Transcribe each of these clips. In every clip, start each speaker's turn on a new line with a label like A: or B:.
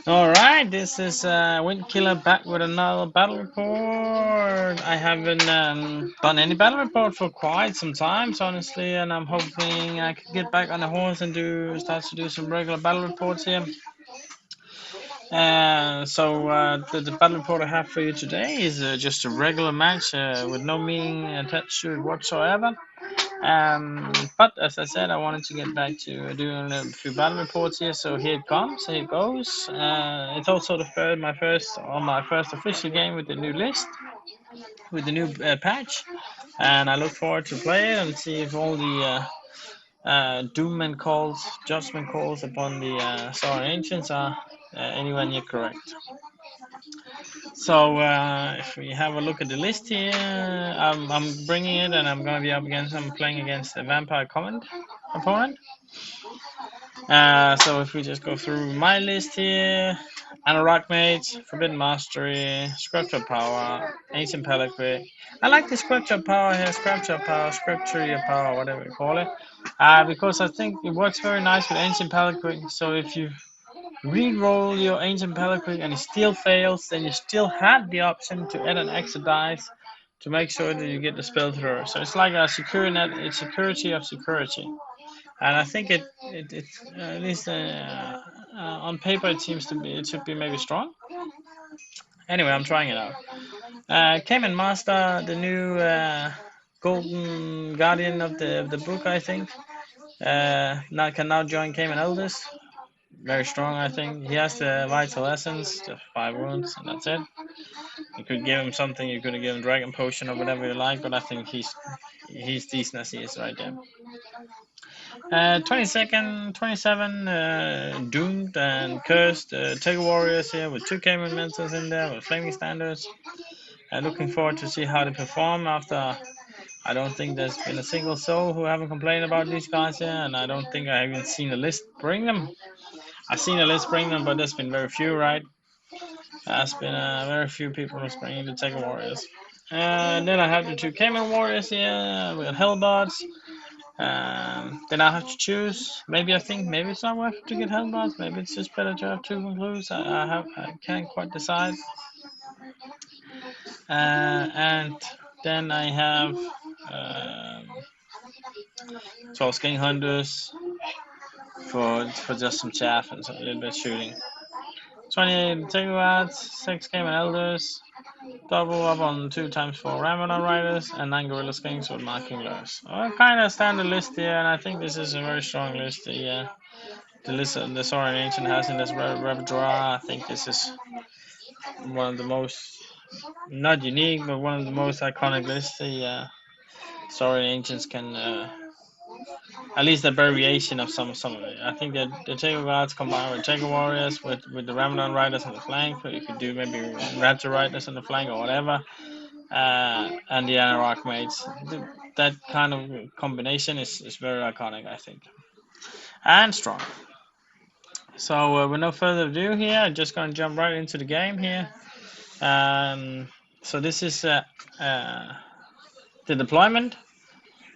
A: Alright, this is Windkiller back with another battle report. I haven't done any battle report for quite some times, honestly, and I'm hoping I can get back on the horse and start to do some regular battle reports here. The battle report I have for you today is just a regular match with no meaning attached to it whatsoever. But as I said, I wanted to get back to doing a few battle reports here. So here it comes, here it goes. It's also my first official game with the new list, with the new patch, and I look forward to play it and see if all the doom and calls, judgment calls upon the Saurian ancients are anywhere near correct. So if we have a look at the list here, I'm bringing it, and I'm going to be up against. I'm playing against a vampire command opponent. So if we just go through my list here, Anorak Mage, Forbidden Mastery, Sculpture Power, Ancient Pelican. I like the Sculpture Power here, Sculpture Power, Scripture Power, whatever you call it, because I think it works very nice with Ancient Pelican. So if you re-roll your Ancient Pelican and it still fails, then you still have the option to add an extra dice to make sure that you get the spell through. So it's like a secure net, it's security of security, and I think it at least on paper it should be maybe strong. Anyway, I'm trying it out. Cayman Master, the new golden guardian of the book, I think. Now can now join Cayman Elders. Very strong, I think. He has the vital essence, the 5 wounds, and that's it. You could give him something. You could have given Dragon Potion or whatever you like, but I think he's decent as he is right there. 22nd, 27, Doomed and Cursed Tiger Warriors here with two Cayman Mentors in there with Flaming Standards. Looking forward to see how they perform after. I don't think there's been a single soul who haven't complained about these guys here, and I don't think I even seen a list bring them. I've seen a list bring them, but there's been very few, right? There's been very few people who's bringing the Tiger Warriors. And then I have the two Cayman Warriors here. We got Hellbots. Then I have to choose. Maybe I think maybe it's not worth it to get Hellbots. Maybe it's just better to have two concludes. I can't quite decide. And then I have 12 Sking Hunters for just some chaff and a little bit of shooting. 28 Tegawats, 6 Cayman Elders, double up on 2 times 4 Ramadan Riders, and 9 Gorilla Skinks with Marking Lures. Kind of standard list here, and I think this is a very strong list. The list the Saurian Ancient has in this repertoire. I think this is one of the most, not unique, but one of the most iconic lists the Saurian Ancients can, at least a variation of some of it. I think that the Jago Guards combined with Jago Warriors with the Ramadan Riders on the flank, or you could do maybe Raptor Riders on the flank or whatever, and the Anorak Mates. That kind of combination is very iconic, I think, and strong. So with no further ado here, I'm just going to jump right into the game here. So this is the deployment.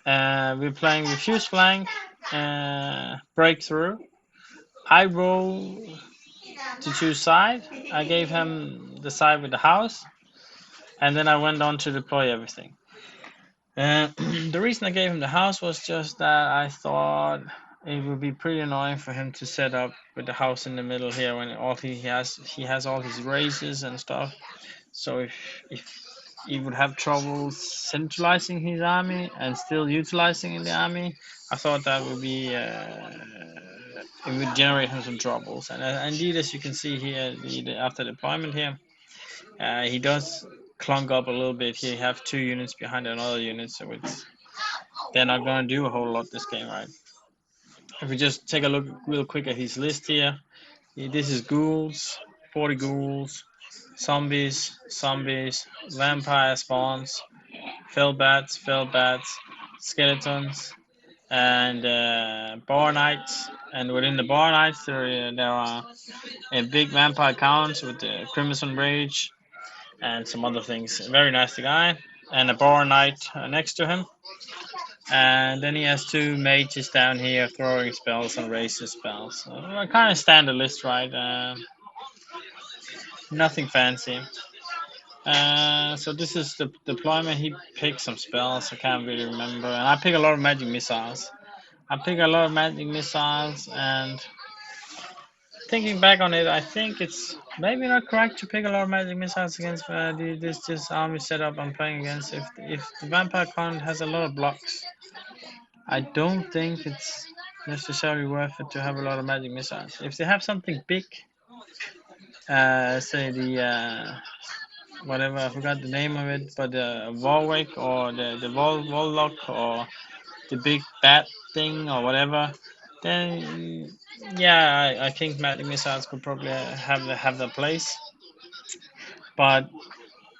A: We're playing Refuse Flank, Breakthrough. I roll to choose side. I gave him the side with the house, and then I went on to deploy everything. The reason I gave him the house was just that I thought it would be pretty annoying for him to set up with the house in the middle here when all he has all his races and stuff. So if he would have trouble centralizing his army and still utilizing in the army, I thought that would be it would generate him some troubles. And indeed, as you can see here, after deployment here, he does clunk up a little bit. He have 2 units behind another unit, so they're not going to do a whole lot this game, right? If we just take a look real quick at his list here, this is ghouls, 40 ghouls, zombies, vampire spawns, fell bats, skeletons, and bar knights. And within the bar knights, there are a big vampire counts with the crimson rage and some other things. Very nasty guy, and a bar knight next to him. And then he has 2 mages down here throwing spells and raises spells. So, kind of standard list, right? Nothing fancy. So this is the deployment. He picked some spells. I can't really remember. And I pick a lot of magic missiles. I pick a lot of magic missiles, and thinking back on it, I think it's maybe not correct to pick a lot of magic missiles against this army setup I'm playing against. If the vampire con has a lot of blocks, I don't think it's necessarily worth it to have a lot of magic missiles. If they have something big, say the whatever, I forgot the name of it, but the Warwick or the Warlock or the big bat thing or whatever, then yeah, I think magic missiles could probably have their place. But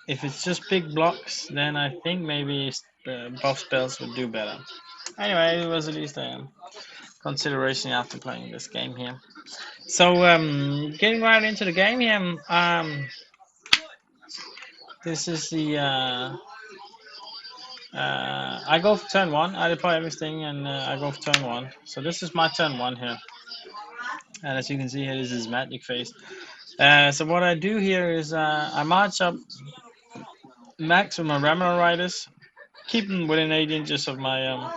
A: if it's just big blocks, then I think maybe buff spells would do better. Anyway, it was at least a consideration after playing this game here. So getting right into the game here, this is the I go for turn one. I deploy everything and I go for turn one. So this is my turn one here, and as you can see here, this is magic phase. So what I do here is I march up max with my Rammer Riders, keep them within 8 inches of my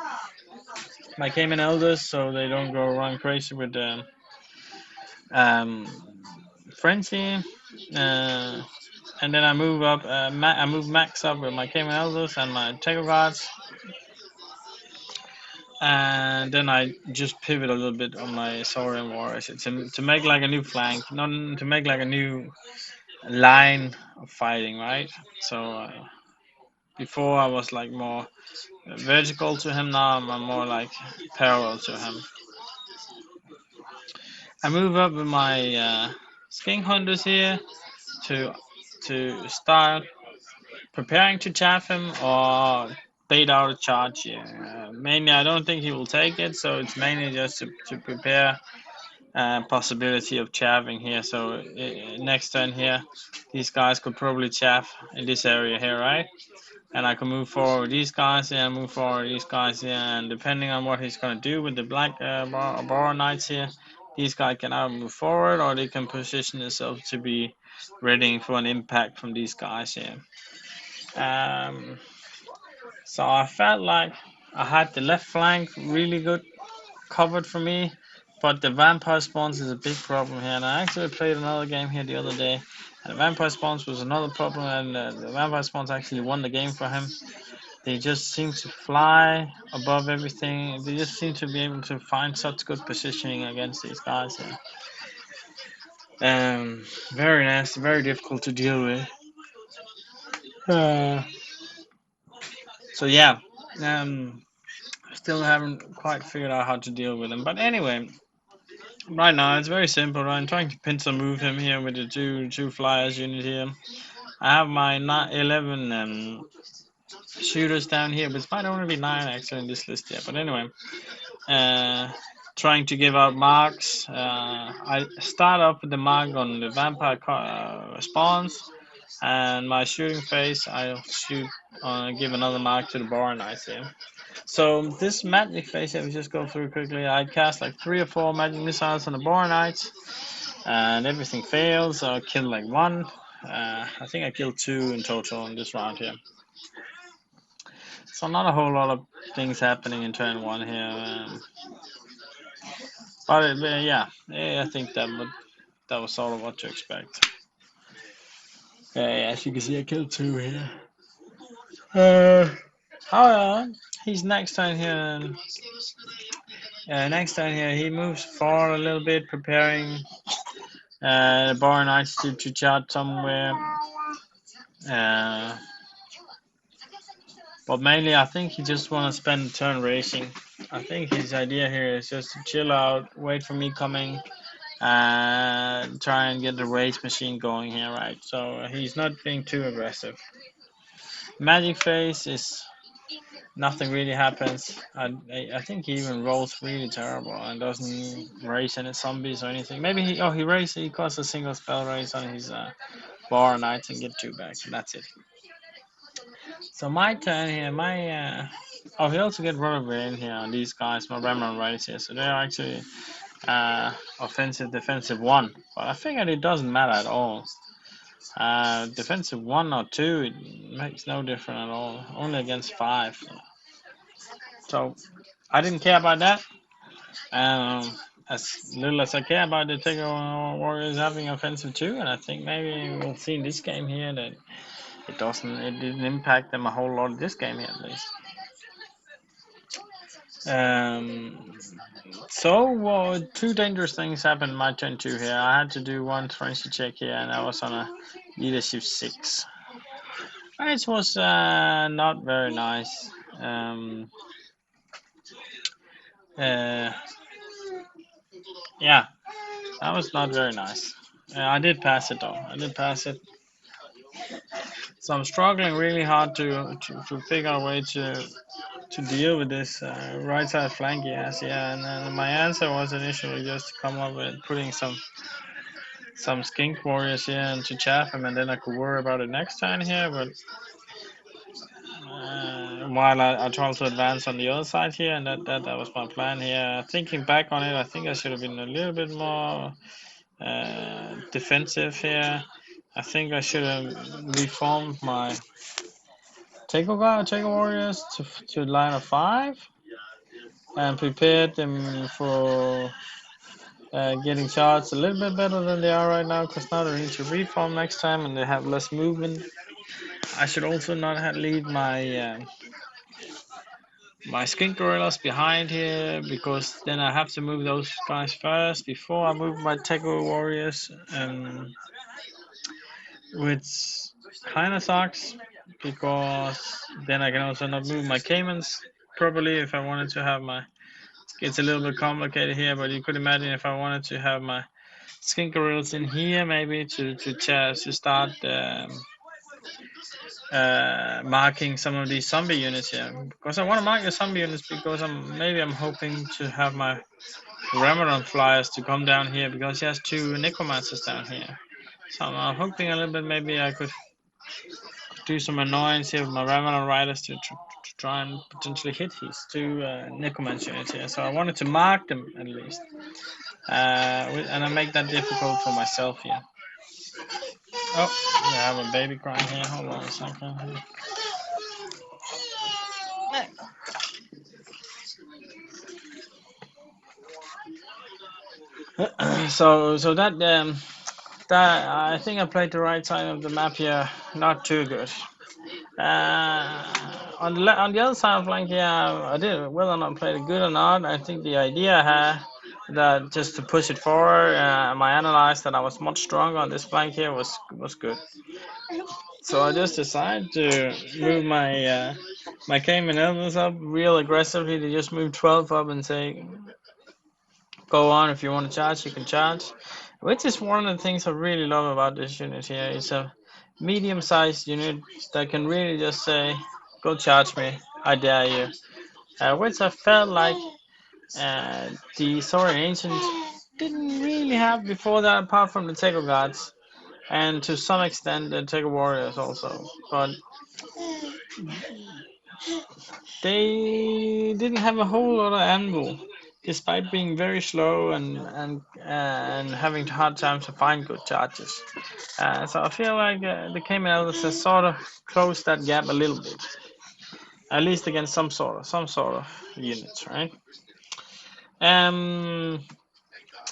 A: Cayman Elders, so they don't go run crazy with um, frenzy. Uh, and then I move up. I move max up with my Cayman Elders and my Tackle Guards, and then I just pivot a little bit on my saurian warriors to make like a new flank, not to make like a new line of fighting, right? So before I was like more vertical to him. Now I'm more like parallel to him. I move up with my skink hunters here to start preparing to chaff him or bait out a charge here. Mainly, I don't think he will take it, so it's mainly just to prepare possibility of chaffing here. So next turn here, these guys could probably chaff in this area here, right? And I can move forward these guys here, move forward these guys here, and depending on what he's going to do with the black bar knights here, these guys can either move forward or they can position themselves to be ready for an impact from these guys here. Um, so I felt like I had the left flank really good covered for me, but the vampire spawns is a big problem here. And I actually played another game here the other day, and the vampire spawns was another problem, and the vampire spawns actually won the game for him. They just seem to fly above everything. They just seem to be able to find such good positioning against these guys here. Very nasty, very difficult to deal with. Uh, so yeah, still haven't quite figured out how to deal with them. But anyway, right now it's very simple. Right? I'm trying to pincer move him here with the two flyers unit here. I have my 11 shooters down here, but it might only be 9 actually in this list here. But anyway, uh, trying to give out marks. I start off with the mark on the vampire spawns, and my shooting phase, I'll give another mark to the bar knights here. So this magic phase, if we just go through quickly, I cast like 3 or 4 magic missiles on the bar knights, and everything fails. So I kill like 1. I think I killed 2 in total in this round here. So not a whole lot of things happening in turn 1 here. But yeah, I think that was sort of what to expect. As you can see, I killed 2 here. However, he's next turn here. Next turn here, he moves forward a little bit, preparing the bar knights to charge somewhere. Uh, but mainly, I think he just want to spend the turn racing. I think his idea here is just to chill out, wait for me coming, and try and get the race machine going here, right? So he's not being too aggressive. Magic phase is nothing really happens. I think he even rolls really terrible and doesn't raise any zombies or anything. Maybe he caused a single spell raise on his bar knights and get 2 back, and that's it. So my turn here, he also get rubber in here on these guys, my Ramron right here. So they're actually offensive, defensive 1. But I figured it doesn't matter at all. Defensive 1 or 2, it makes no difference at all. Only against 5. So I didn't care about that. As little as I care about the Takeover Warriors having offensive 2, and I think maybe we'll see in this game here that it didn't impact them a whole lot this game here at least. So two dangerous things happened in my turn 2 here. I had to do one frenzy check here, and I was on a leadership 6. It was not very nice. Uh, yeah, that was not very nice. I did pass it though. I did pass it. So I'm struggling really hard to figure out a way to deal with this right side flank he has. Yeah, and then my answer was initially just to come up with putting some skink warriors here and to chaff him, and then I could worry about it next time here. But while I tried to advance on the other side here, and that was my plan here. Thinking back on it, I think I should have been a little bit more defensive here. I think I should have reformed my Takeover Warriors to line of 5 and prepared them for getting charged a little bit better than they are right now, because now they need to reform next time and they have less movement. I should also not have leave my skink gorillas behind here, because then I have to move those guys first before I move my Takeover Warriors, which kind of sucks, because then I can also not move my Caimans properly if I wanted to have my. It's a little bit complicated here, but you could imagine if I wanted to have my skink gorillas in here, maybe to start marking some of these zombie units here, because I want to mark the zombie units because I'm hoping to have my Ramadan flyers to come down here, because he has 2 necromancers down here. So I'm hoping a little bit maybe I could do some annoyance here with my Ramadan riders to try and potentially hit his 2 necromancer units here. So I wanted to mark them at least, and I make that difficult for myself here. Oh, I have a baby crying here. Hold on a second. So that I think I played the right side of the map here, not too good. On the other side of flank, yeah, I did whether or not played it good or not. I think the idea I had that just to push it forward, my analyze that I was much stronger on this flank here was good. So I just decided to move my Cayman Elvis up real aggressively, to just move 12 up and say, go on, if you want to charge, you can charge. Which is one of the things I really love about this unit here. It's a medium-sized unit that can really just say, go charge me, I dare you. Which I felt like the Saurian Ancient didn't really have before that, apart from the Tego Guards, and to some extent the Tego Warriors also. But they didn't have a whole lot of anvil, despite being very slow and having hard time to find good charges. So I feel like the Cayman Elders has sort of closed that gap a little bit, at least against some sort of units, right?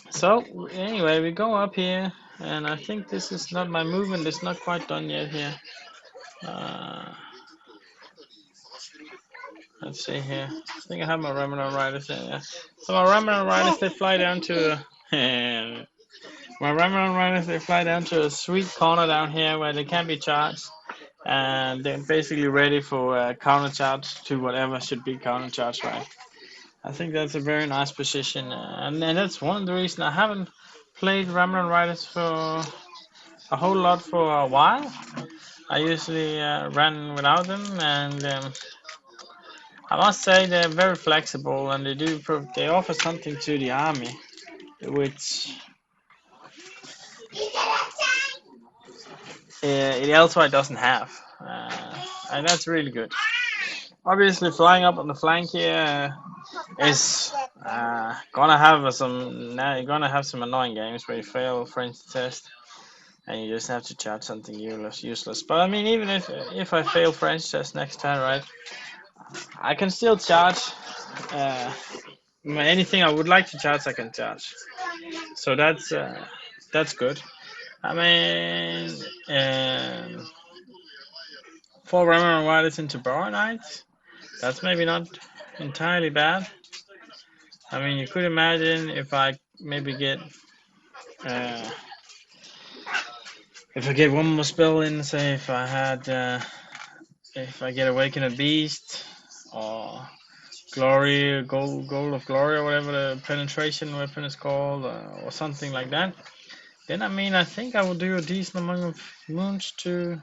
A: So anyway, we go up here, and I think this is not my movement. It's not quite done yet here. Let's see here. I think I have my Ramadan Riders in there. So my Ramadan Riders, they fly down to my Ramadan Riders, they fly down to a sweet corner down here where they can be charged, and they're basically ready for counter charge to whatever should be counter charge, right? I think that's a very nice position, and that's one of the reasons I haven't played Ramadan Riders for a whole lot for a while. I usually ran without them, and I must say they're very flexible, and they offer something to the army, which it elsewhere doesn't have, and that's really good. Obviously, flying up on the flank here is gonna have some annoying games where you fail French test. and you just have to charge something useless. But I mean, even if I fail French test next time, right, I can still charge anything I would like to charge. I can charge, so that's good. I mean, for Rammer Wireless into Baronite, that's maybe not entirely bad. I mean, you could imagine if I maybe get uh, if I get one more spell in, say if I get Awaken a Beast or Glory, Gold of Glory, or whatever the penetration weapon is called, or something like that. Then I mean, I think I will do a decent amount of wounds to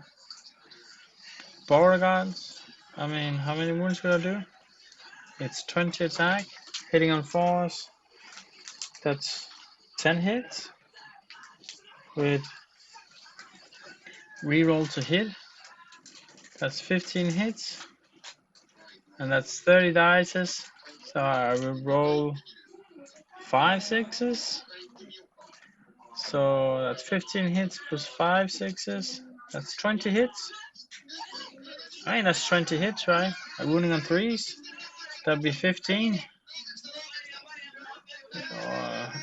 A: Beauregard's. I mean, how many wounds will I do? It's 20 attack, hitting on 4s. That's 10 hits with reroll to hit. That's 15 hits, and that's 30 dices. So I will roll 5 sixes. So that's 15 hits plus 5 sixes. That's 20 hits. I mean, that's 20 hits, right? Wounding on 3s. That'd be 15.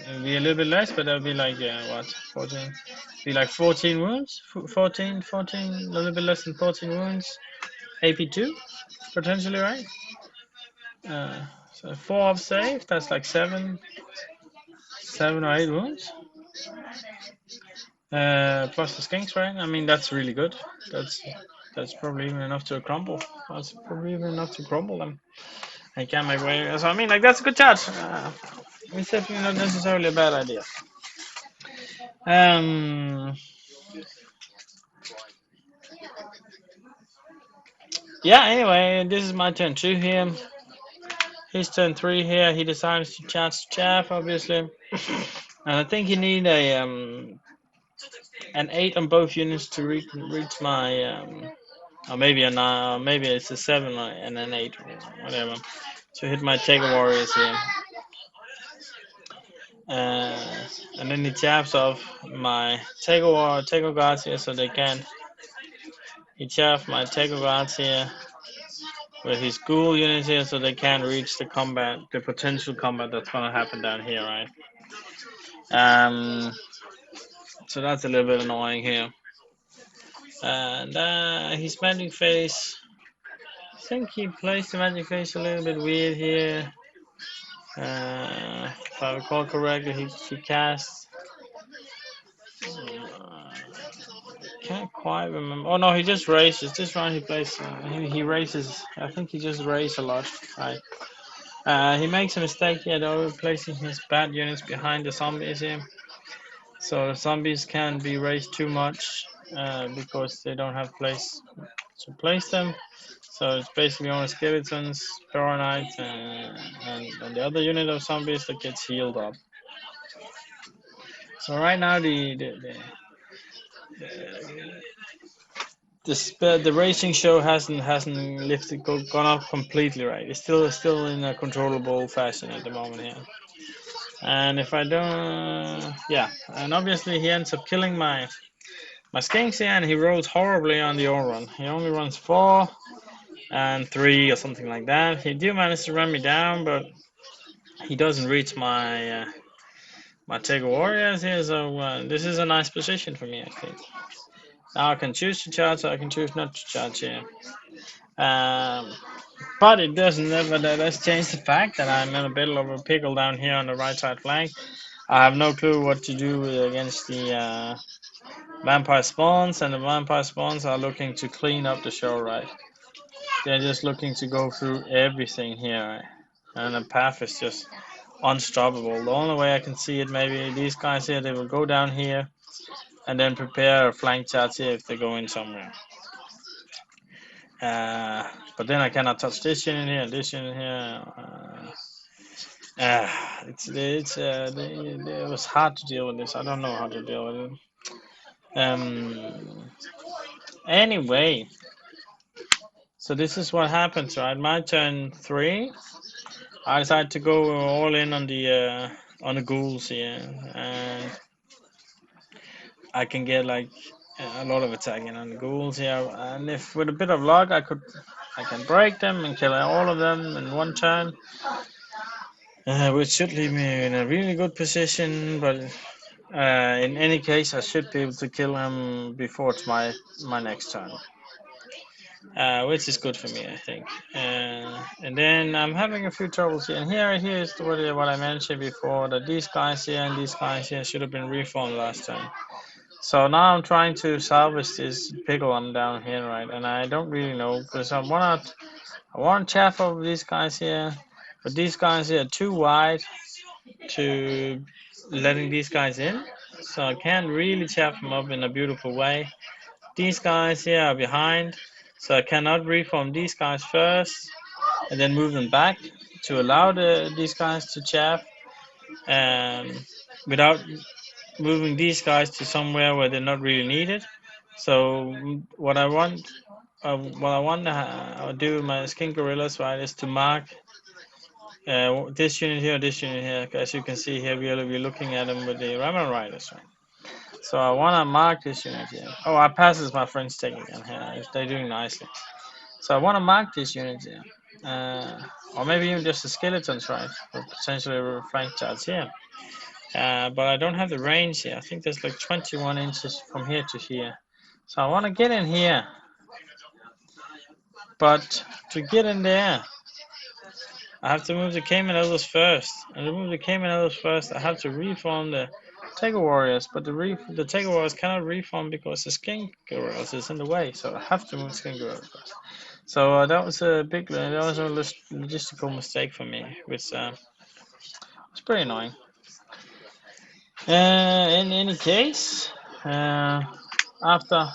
A: It'd be a little bit less, but that'd be like, what, 14? Be like 14 wounds? 14, a little bit less than 14 wounds. AP2, potentially, right? So 4 of save, that's like 7 or 8 wounds. Plus the skinks, right? I mean, that's really good. That's probably even enough to crumble. That's probably even enough to crumble them. I can't make way. So I mean, like that's a good charge. It's definitely not necessarily a bad idea. Yeah. Anyway, this is my turn 2 here. His turn 3 here. He decides to charge Chaff, obviously, and I think he need an 8 on both units to reach my or maybe a 9, or maybe it's a 7 and an 8, or whatever, to hit my Taker Warriors here. And then he taps off my Taker Guards here so they can. He taps my Taker Guards here with his ghoul units here so they can't reach the potential combat that's gonna happen down here, right? So that's a little bit annoying here. And his magic face, I think he plays the magic face a little bit weird here. If I recall correctly, he casts. Can't quite remember. Oh no, he just races. This round he plays. He races. I think he just races a lot. Right. He makes a mistake here though, placing his bad units behind the zombies here. So the zombies can't be raised too much because they don't have place to place them. So it's basically only skeletons, Paranites, and the other unit of zombies that gets healed up. So right now the racing show hasn't gone up completely, right. It's still in a controllable fashion at the moment here. And if I don't, yeah, and obviously he ends up killing my skinks here, and he rolls horribly on the all run. He only runs 4 and 3 or something like that. He do manage to run me down, but he doesn't reach my my Taker Warriors here. So this is a nice position for me, I think. Now I can choose to charge, or I can choose not to charge here. But it doesn't nevertheless change the fact that I'm in a bit of a pickle down here on the right side flank. I have no clue what to do against the vampire spawns, and the vampire spawns are looking to clean up the show, right? They're just looking to go through everything here, right? And the path is just unstoppable. The only way I can see it, maybe these guys here, they will go down here and then prepare a flank charge here if they go in somewhere. But then I cannot touch this unit here, this unit here. It was hard to deal with this. I don't know how to deal with it. Anyway, so this is what happens, right? My turn 3. I decided to go all in on the ghouls here, and I can get like a lot of attacking on the ghouls here, and if with a bit of luck I can break them and kill all of them in one turn, which should leave me in a really good position. But in any case, I should be able to kill him before it's my next turn, which is good for me, I think. And then I'm having a few troubles here. And here's what I mentioned before, that these guys here and these guys here should have been reformed last turn. So now I'm trying to salvage this pickle I'm down here, right? And I don't really know, because I want to chaff over these guys here, but these guys here are too wide to letting these guys in. So I can't really chaff them up in a beautiful way. These guys here are behind, so I cannot reform these guys first and then move them back to allow these guys to chaff, um, without moving these guys to somewhere where they're not really needed. So what I want to do with my skin gorillas, right, is to mark this unit here, this unit here. As you can see here, we're looking at them with the Ramen Riders, right? So I want to mark this unit here. Oh, our passes my friends taking them here. They're doing nicely. So I want to mark this unit here. Or maybe even just the skeletons, right? Or potentially flank charge here. But I don't have the range here. I think there's like 21 inches from here to here. So I want to get in here. But to get in there, I have to move the Cayman Elders first. And to move the Cayman Elders first, I have to reform the Tiger Warriors. But the Tiger Warriors cannot reform because the Skin Gorillas is in the way. So I have to move Skin Gorillas first. So that was a logistical mistake for me, which was pretty annoying. In any case, after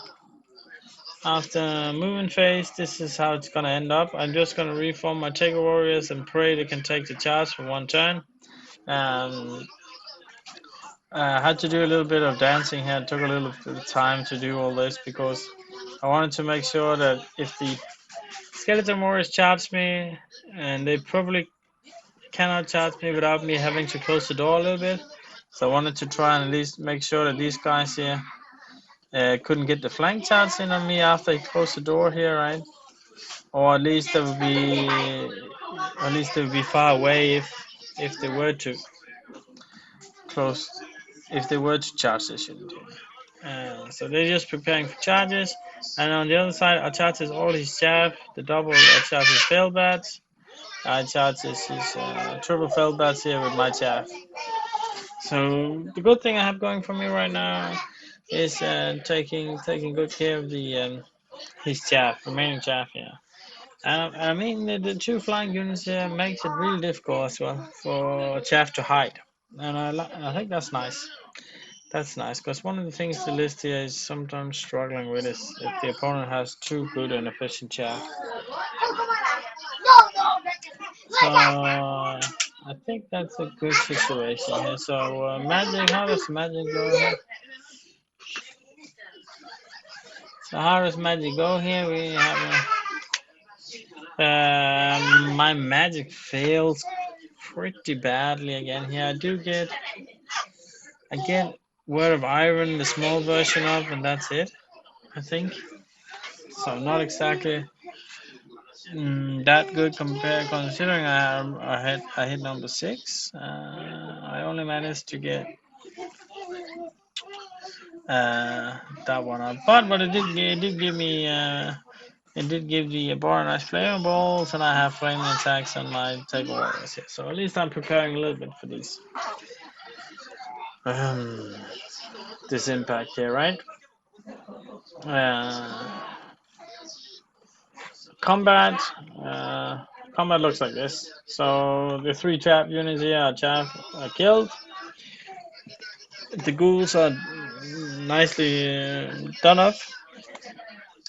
A: moving phase, this is how it's gonna end up. I'm just gonna reform my Tiger Warriors and pray they can take the charge for one turn. I had to do a little bit of dancing here. It took a little bit of time to do all this because I wanted to make sure that if the Skeleton Warriors charge me, and they probably cannot charge me without me having to close the door a little bit. So I wanted to try and at least make sure that these guys here couldn't get the flank charge in on me after I closed the door here, right? Or at least they would be far away if they were to close, if they were to charge this unit here. So they're just preparing for charges, and on the other side, I charges all his chaff, the double charges fail bats. I charges his triple fail bats here with my chaff. So the good thing I have going for me right now is taking good care of the his chaff, remaining chaff here. I mean the two flying units here makes it really difficult as well for chaff to hide, and I think that's nice. That's nice because one of the things the list here is sometimes struggling with is if the opponent has too good and efficient chaff. So I think that's a good situation here. So magic, how does magic go here? So how does magic go here? We have my magic fails pretty badly again here. I get Word of Iron, the small version of, and that's it. I think so. Not exactly that good compared, considering I hit number 6. I only managed to get that one up, but it did give me it did give the bar nice flaming balls, and I have flaming attacks on my Tiger Warriors here. So at least I'm preparing a little bit for these um, this impact here, right? Uh, combat combat looks like this. So the 3 trap units here are killed. The ghouls are nicely done up.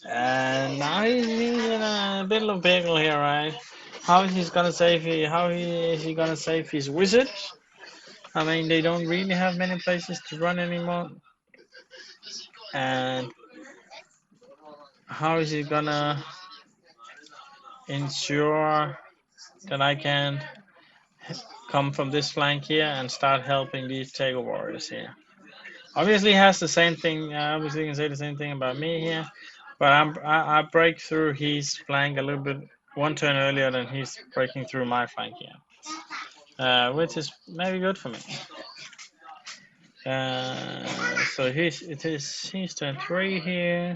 A: And now he's in a bit of a pickle here, right? How is he gonna save his wizards? I mean, they don't really have many places to run anymore. And how is he gonna ensure that I can come from this flank here and start helping these Tiger Warriors here? Obviously, he has the same thing. Obviously, you can say the same thing about me here. But I break through his flank a little bit one turn earlier than he's breaking through my flank here, which is maybe good for me. So it is his turn 3 here.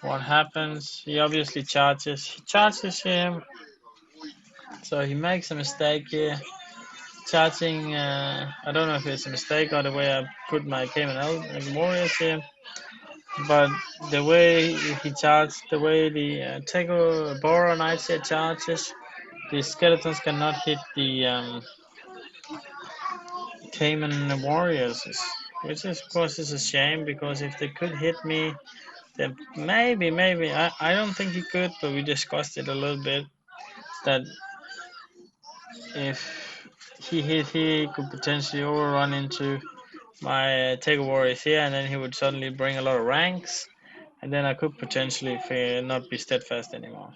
A: What happens? He obviously charges. He charges him, so he makes a mistake here. Charging, I don't know if it's a mistake or the way I put my Cayman Warriors here, but the way he charges, the way the Tego Bora Knights here charges, the skeletons cannot hit the Cayman Warriors, which is, of course is a shame because if they could hit me, then maybe I don't think he could, but we discussed it a little bit that if he hit, he could potentially overrun into my Tego Warriors here, and then he would suddenly bring a lot of ranks, and then I could potentially not be steadfast anymore.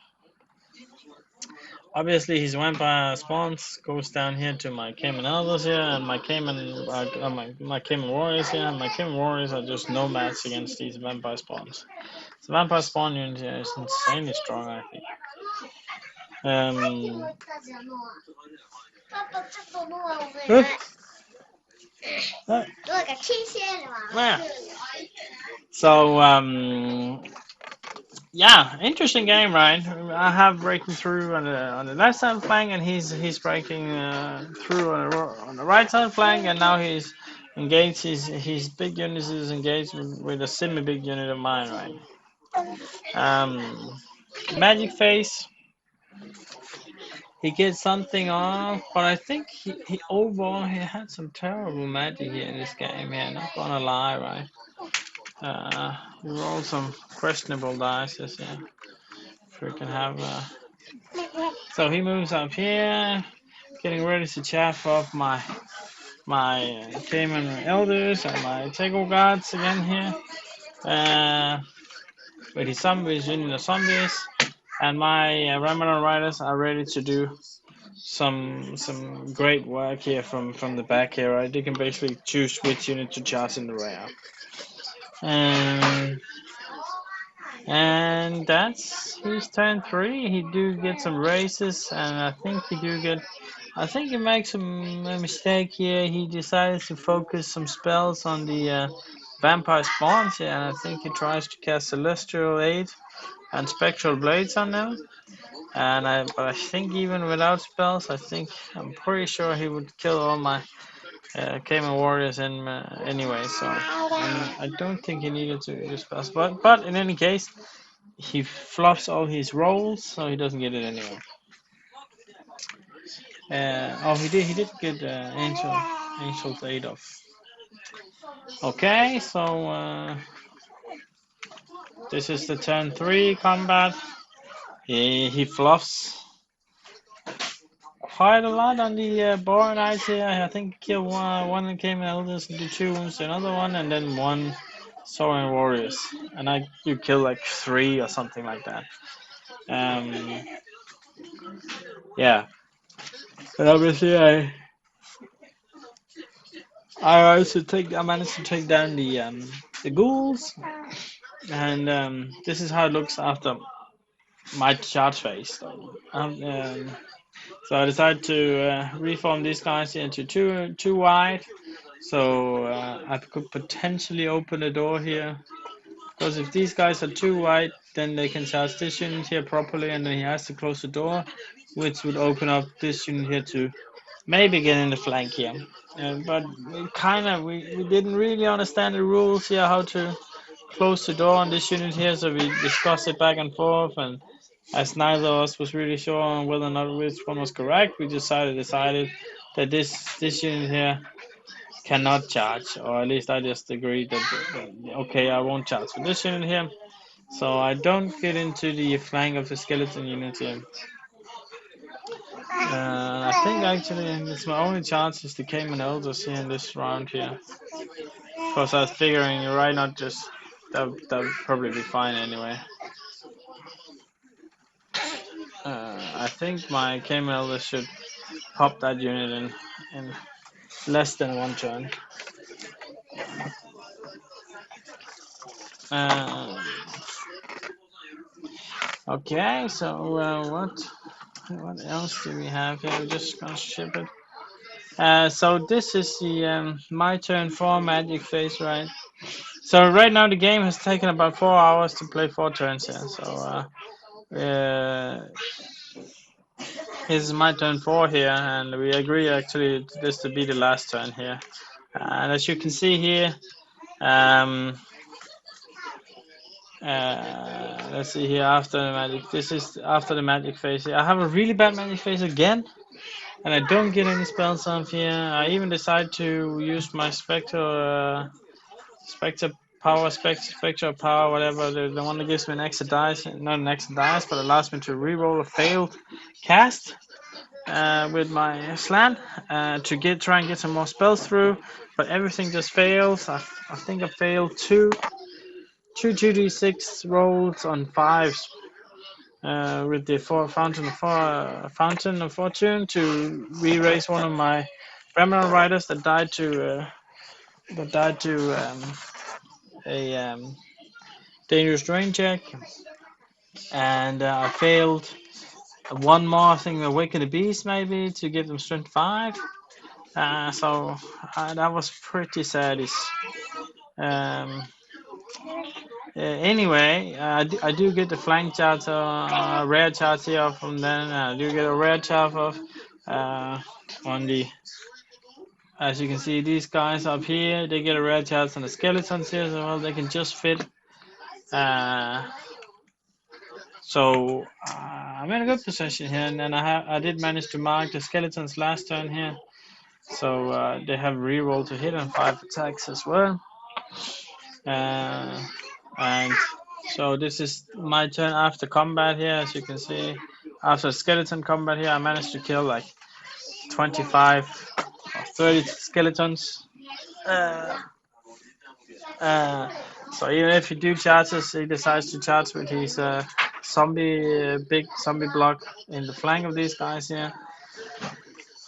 A: Obviously, his vampire spawns goes down here to my Cayman Elders here, and my my Cayman Warriors here, and my Cayman Warriors are just no match against these vampire spawns. The vampire spawn unit here is insanely strong, I think. Um, yeah. So yeah, interesting game, right? I have breaking through on the left side flank, and he's breaking through on the right side flank, and now he's engaged. His big unit is engaged with a semi big unit of mine, right? Magic face. He gets something off, but I think he overall he had some terrible magic here in this game. Yeah, not gonna lie, right? He rolled some questionable dice. Yeah, if we can have. So he moves up here, getting ready to chaff off my Cayman Elders and my Tego Guards again here. With his zombies in the zombies, and my Ramadan Riders are ready to do some great work here from the back here. Right, they can basically choose which unit to charge in the rear. And and that's his turn 3. He do get some races, and I think he do get. I think he makes a mistake here. He decides to focus some spells on the vampire spawns here, and I think he tries to cast Celestial Aid and Spectral Blades on them. But I think even without spells, I'm pretty sure he would kill all my Cayman Warriors anyway. So I don't think he needed to use spells. But in any case, he fluffs all his rolls, so he doesn't get it anyway. He did get Angel's Aid off. Okay, so this is the turn 3 combat. He fluffs quite a lot on the Boar Knights here. I think kill one that came in Elders, do 2 wounds to another one, and then 1 Saurian Warriors. And I do kill like 3 or something like that. Yeah. But obviously I managed to take down the ghouls, and this is how it looks after my charge phase. So I decided to reform these guys into two wide, so I could potentially open the door here. Because if these guys are too wide, then they can charge this unit here properly, and then he has to close the door, which would open up this unit here to maybe get in the flank here. But we didn't really understand the rules here, how to close the door on this unit here, so we discussed it back and forth, and as neither of us was really sure on whether or not which one was correct, we decided that this unit here cannot charge, or at least I just agreed that okay, I won't charge for this unit here, so I don't get into the flank of the skeleton unit here. I think actually it's my only chance is the Cayman Elders here in this round here, because I was figuring right, not just that would probably be fine anyway. I think my Cayman Elders should pop that unit in less than 1 turn. Uh, okay, so what else do we have here? We're just gonna ship it. So this is the my turn 4 magic phase, right? So right now the game has taken about 4 hours to play 4 turns here. So this is my turn 4 here, and we agree actually this to be the last turn here. And as you can see here, um, let's see here after the magic. This is after the magic phase. Here. I have a really bad magic phase again, and I don't get any spells off here. I even decide to use my Spectre power, Spectre power, whatever. The one that gives me an extra dice, not an extra dice, but allows me to reroll a failed cast with my slant to try and get some more spells through. But everything just fails. I think I failed two 2d6 rolls on fives with the fountain of fortune to re-raise one of my Brahmana riders that died to a dangerous terrain check, and I failed one more thing, awaken the beast maybe to give them strength 5. So that was pretty sad. Um, anyway, I do get the flank charge, rare charge here from then. I do get a rare charge of on the. As you can see, these guys up here, they get a rare charge on the skeletons here, so well they can just fit. Uh, So I'm in a good position here, and then I did manage to mark the skeletons last turn here. So they have reroll to hit on 5 attacks as well. And so this is my turn after combat here, as you can see. After skeleton combat here, I managed to kill like 25 or 30 skeletons. Uh, Uh, so even if he do charges, he decides to charge with his big zombie block in the flank of these guys here.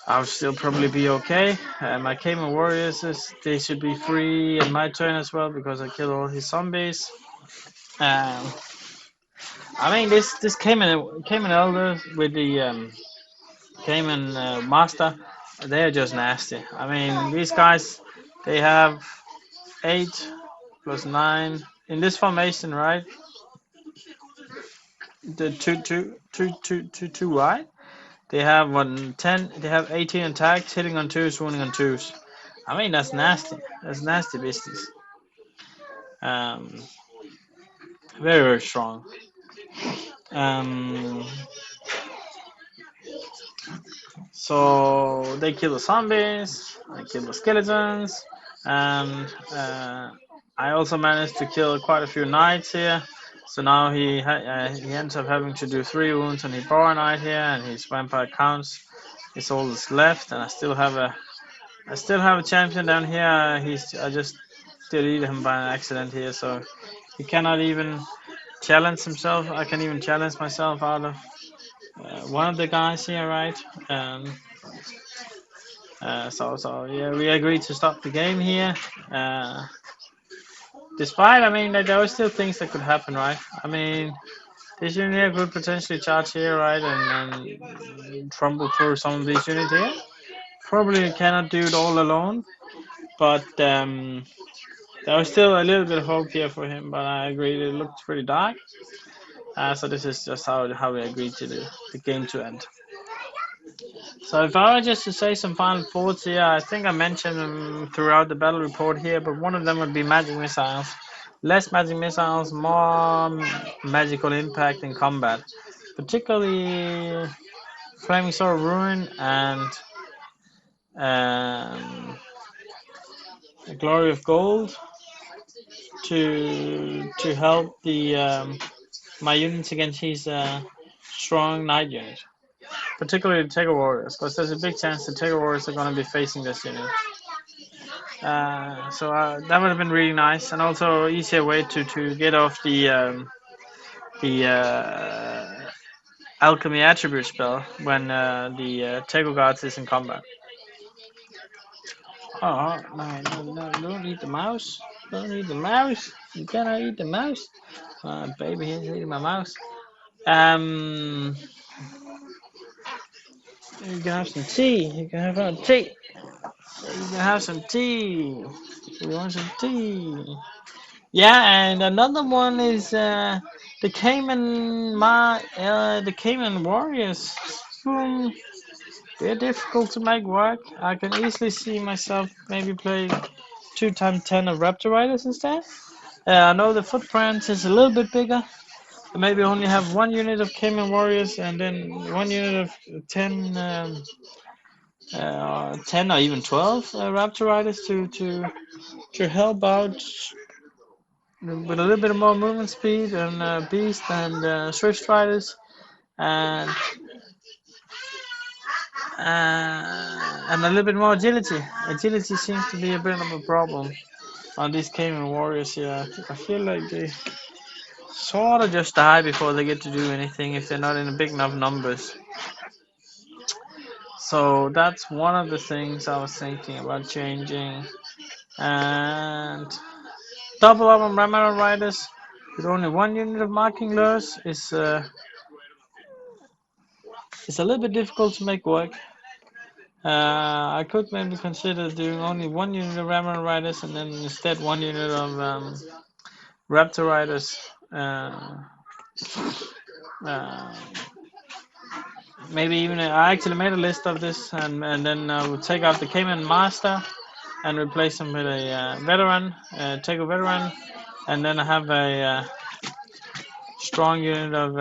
A: I'll still probably be okay. My Cayman warriors, they should be free in my turn as well because I killed all his zombies. Um, I mean, this Cayman elder with the Cayman master, they are just nasty. I mean, these guys, they have 8 plus 9 in this formation, right? The two wide. They have 10. They have 18 attacks, hitting on twos, wounding on twos. I mean that's nasty. That's nasty business. Um, very strong. Um, so they kill the zombies. I kill the skeletons, and I also managed to kill quite a few knights here. So now he ends up having to do 3 wounds on his bar knight here, and his vampire counts is all that's left, and I still have a champion down here. I just deleted him by an accident here, so he cannot even challenge himself. I can even challenge myself out of one of the guys here, right? Um, so yeah, we agreed to stop the game here. Despite, I mean, there are still things that could happen, right? I mean, this unit here could potentially charge here, right, and trumble through some of these units here. Probably cannot do it all alone, but there was still a little bit of hope here for him. But I agree, it looked pretty dark. So this is just how we agreed to the game to end. So if I were just to say some final thoughts here, I think I mentioned them throughout the battle report here, but one of them would be magic missiles. Less magic missiles, more magical impact in combat. Particularly Flaming Sword of Ruin and um, Glory of Gold to help the my units against his strong knight unit. Particularly the Tegel Warriors, because there's a big chance the Tegel Warriors are going to be facing this unit. So that would have been really nice, and also easier way to get off the alchemy attribute spell when the Tego Guards is in combat. Oh, no, no, no, don't eat the mouse. Don't eat the mouse. You cannot eat the mouse. Baby, he's eating my mouse. Um, you can have some tea. You can have some tea. You can have some tea. You want some tea? Yeah, and another one is the Cayman Warriors. Hmm, they're difficult to make work. I can easily see myself maybe play 2x10 of Raptor Riders instead. I know the footprint is a little bit bigger. Maybe only have one unit of Cayman Warriors and then one unit of 10, 10 or even 12 Raptor Riders to help out with a little bit more movement speed and Beast and Swift Riders and and a little bit more agility. Agility seems to be a bit of a problem on these Cayman Warriors here. I feel like they sort of just die before they get to do anything if they're not in big enough numbers. So that's one of the things I was thinking about changing. And double up on Ramada Riders with only one unit of marking lures is a little bit difficult to make work. I could maybe consider doing only one unit of Ramada Riders and then instead one unit of Raptor Riders. Uh, Maybe even I actually made a list of this, and then I would take out the Cayman Master and replace him with a veteran, take a veteran, and then I have a strong unit of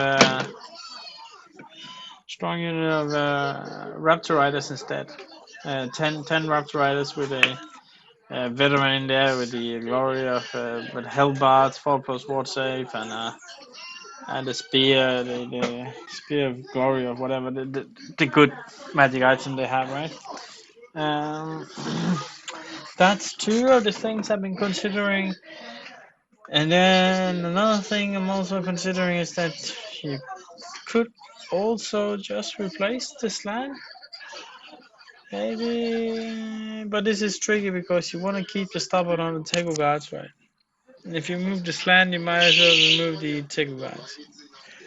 A: Raptor Riders instead. 10 Raptor Riders with a veteran in there with the glory of with Hellbart, 4+ ward save, and the spear, the spear of glory or whatever the good magic item they have, right? Um, that's two of the things I've been considering. And then another thing I'm also considering is that you could also just replace the slant, maybe. But this is tricky because you want to keep the stubborn on the Tego guards, right? And if you move the slant, you might as well remove the Tego guards.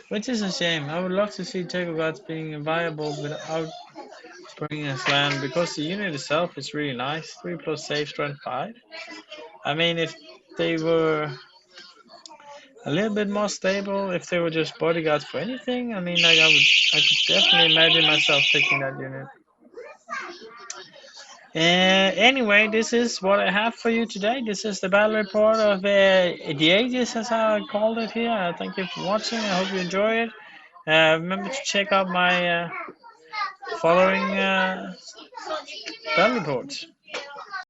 A: Which is a shame. I would love to see Tego guards being viable without bringing a slant because the unit itself is really nice. 3+ save, strength 5. I mean, if they were a little bit more stable, if they were just bodyguards for anything, I mean, like I could definitely imagine myself picking that unit. Anyway, this is what I have for you today. This is the battle report of the Aegis, as I called it here. Thank you for watching. I hope you enjoy it. Remember to check out my following battle reports.